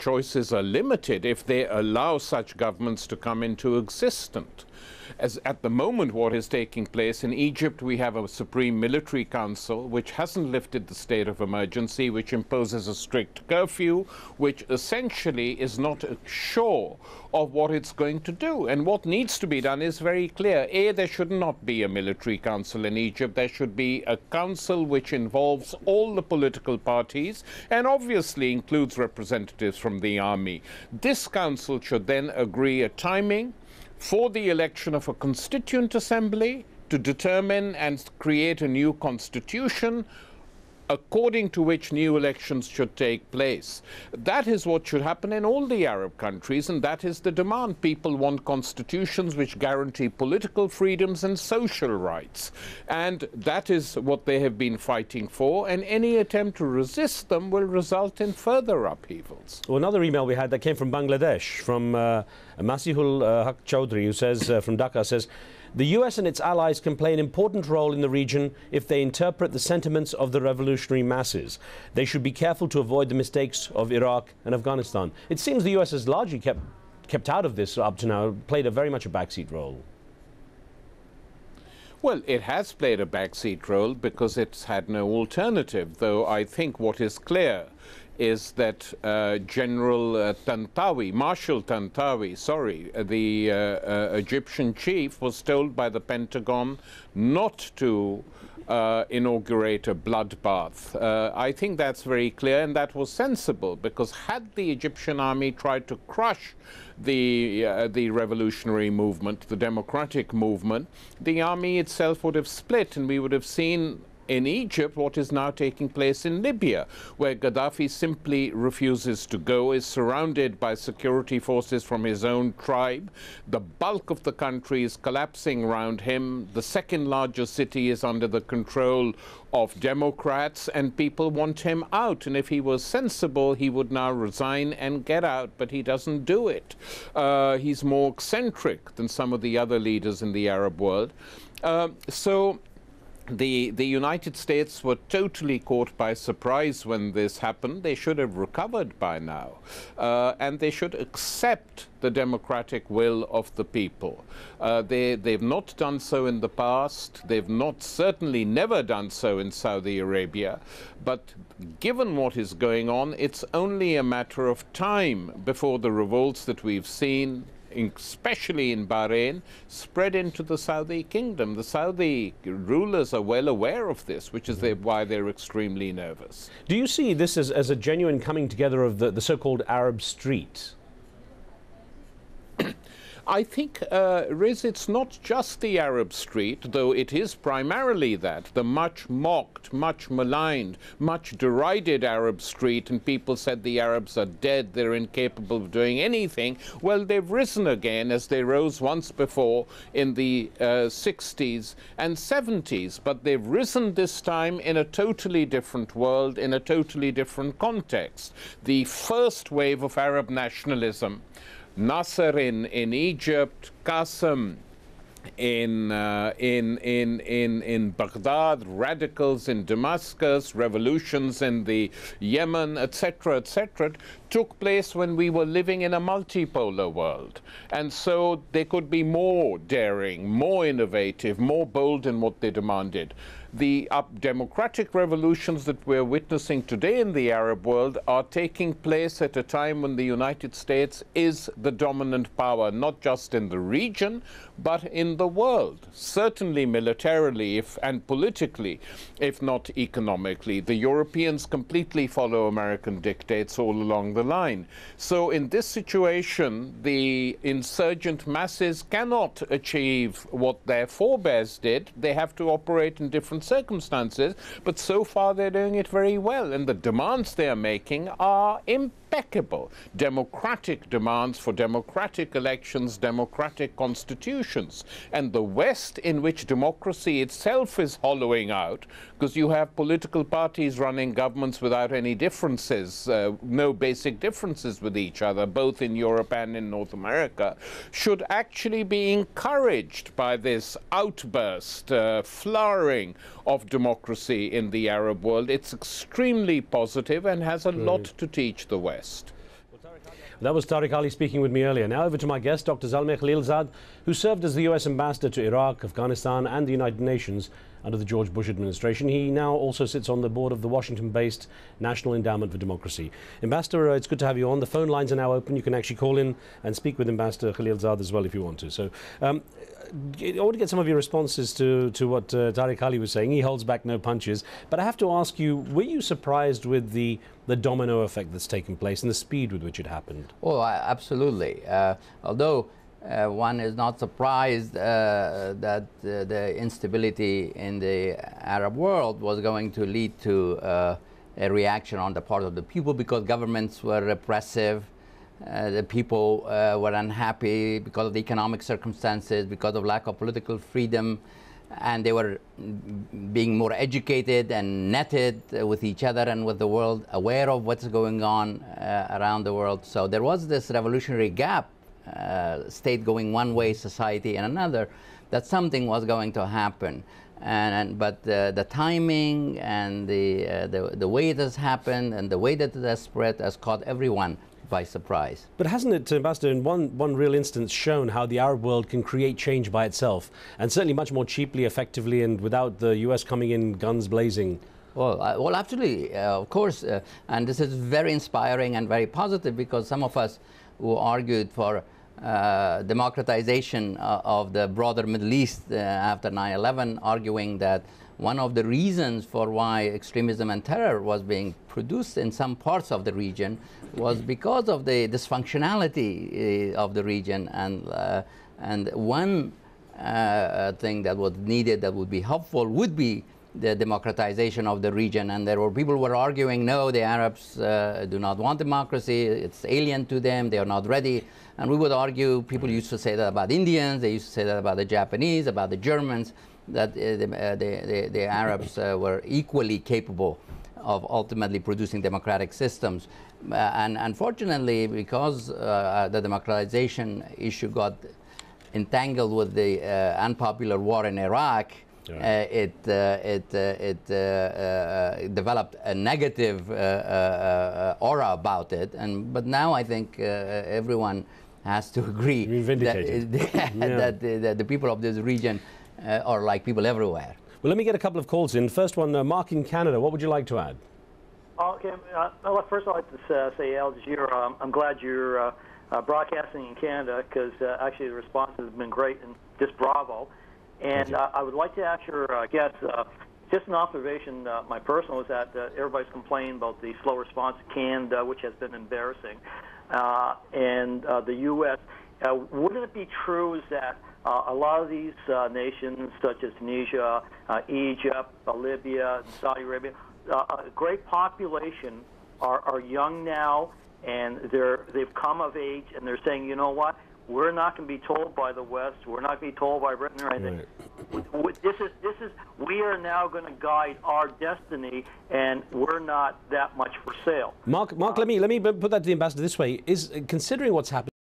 choices are limited if they allow such governments to come into existence. As at the moment, what is taking place in Egypt, we have a Supreme Military Council which hasn't lifted the state of emergency, which imposes a strict curfew, which essentially is not sure of what it's going to do. And what needs to be done is very clear. A, there should not be a military council in Egypt. There should be a council which involves all the political parties and obviously includes representatives from the army. This council should then agree a timing for the election of a constituent assembly to determine and create a new constitution according to which new elections should take place. That is what should happen in all the Arab countries, and that is the demand. People want constitutions which guarantee political freedoms and social rights. And that is what they have been fighting for, and any attempt to resist them will result in further upheavals. Well, another email we had that came from Bangladesh, from Masihul Haq Chowdhury, who says, from Dhaka, says, the US and its allies can play an important role in the region if they interpret the sentiments of the revolutionary masses. They should be careful to avoid the mistakes of Iraq and Afghanistan. It seems the US has largely kept out of this up to now, played very much a backseat role. Well, it has played a backseat role because it's had no alternative, though I think what is clear is that Marshal Tantawi, the Egyptian chief, was told by the Pentagon not to inaugurate a bloodbath. I think that's very clear, and that was sensible, because had the Egyptian army tried to crush the revolutionary movement, the democratic movement, the army itself would have split, and we would have seen in Egypt what is now taking place in Libya, where Gaddafi simply refuses to go, is surrounded by security forces from his own tribe. The bulk of the country is collapsing around him. The second largest city is under the control of Democrats, and people want him out. And if he was sensible, he would now resign and get out, but he doesn't do it. He's more eccentric than some of the other leaders in the Arab world. The United States were totally caught by surprise when this happened. They should have recovered by now, and they should accept the democratic will of the people. They've not done so in the past. They've certainly never done so in Saudi Arabia. But given what is going on, it's only a matter of time before the revolts that we've seen, especially in Bahrain, spread into the Saudi kingdom. The Saudi rulers are well aware of this, which is why they're extremely nervous. Do you see this as a genuine coming together of the so-called Arab street? I think, Riz, it's not just the Arab street, though it is primarily that, the much mocked, much maligned, much derided Arab street, and people said the Arabs are dead, they're incapable of doing anything. Well, they've risen again, as they rose once before in the 60s and 70s, but they've risen this time in a totally different world, in a totally different context. The first wave of Arab nationalism, Nasser in Egypt, Qasem in Baghdad, radicals in Damascus, revolutions in the Yemen, etc., took place when we were living in a multipolar world. And so they could be more daring, more innovative, more bold in what they demanded. The democratic revolutions that we're witnessing today in the Arab world are taking place at a time when the United States is the dominant power, not just in the region, but in the world, certainly militarily and politically, if not economically. The Europeans completely follow American dictates all along the line. So in this situation, the insurgent masses cannot achieve what their forebears did. They have to operate in different circumstances, but so far they're doing it very well, and the demands they're making are impeccable. Democratic demands for democratic elections, democratic constitutions. And the West, in which democracy itself is hollowing out, because you have political parties running governments without any differences, no basic differences with each other, both in Europe and in North America, should actually be encouraged by this outburst, flowering of democracy in the Arab world. It's extremely positive and has a lot to teach the West. That was Tariq Ali speaking with me earlier. Now over to my guest, Dr. Zalmay Khalilzad, who served as the US ambassador to Iraq, Afghanistan and the United Nations under the George Bush administration. He now also sits on the board of the Washington-based National Endowment for Democracy. Ambassador, it's good to have you on. The phone lines are now open. You can actually call in and speak with Ambassador Khalilzad as well if you want to. So I want to get some of your responses to what Tariq Ali was saying. He holds back no punches. But I have to ask you, were you surprised with the domino effect that's taken place and the speed with which it happened? Oh, absolutely. Although one is not surprised that the instability in the Arab world was going to lead to a reaction on the part of the people, because governments were repressive. The people were unhappy because of the economic circumstances, because of lack of political freedom, and they were being more educated and netted with each other and with the world, aware of what's going on around the world. So there was this revolutionary gap, state going one way, society in another, that something was going to happen. But the timing and the way it has happened and the way that it has spread has caught everyone by surprise. But hasn't it, Ambassador, in one real instance shown how the Arab world can create change by itself, and certainly much more cheaply, effectively, and without the US coming in guns blazing? Well, absolutely, of course, and this is very inspiring and very positive, because some of us who argued for democratization of the broader Middle East after 9/11, arguing that one of the reasons for why extremism and terror was being produced in some parts of the region was because of the dysfunctionality of the region, and one thing that was needed that would be helpful would be the democratization of the region. And there were people who were arguing, no, the Arabs do not want democracy, it's alien to them, they are not ready. And we would argue, people used to say that about Indians, they used to say that about the Japanese, about the Germans, that the Arabs were equally capable of ultimately producing democratic systems. And unfortunately, because the democratization issue got entangled with the unpopular war in Iraq, it developed a negative aura about it. But now I think everyone has to agree that the people of this region are like people everywhere. Well, let me get a couple of calls in. First one, Mark in Canada. What would you like to add? Okay. First, I'd like to say, AlJazeera, I'm glad you're broadcasting in Canada, because actually the response has been great, and just bravo. And I would like to ask your guests, just an observation, my personal, is that everybody's complaining about the slow response to Canada, which has been embarrassing, and the U.S. Wouldn't it be true is that a lot of these nations, such as Tunisia, Egypt, Libya, Saudi Arabia, a great population are young now, and they've come of age, and they're saying, you know what, we're not going to be told by the West, we're not going to be told by Britain or anything. Right. We are now going to guide our destiny, and we're not that much for sale. Mark, let me put that to the ambassador this way: is considering what's happened.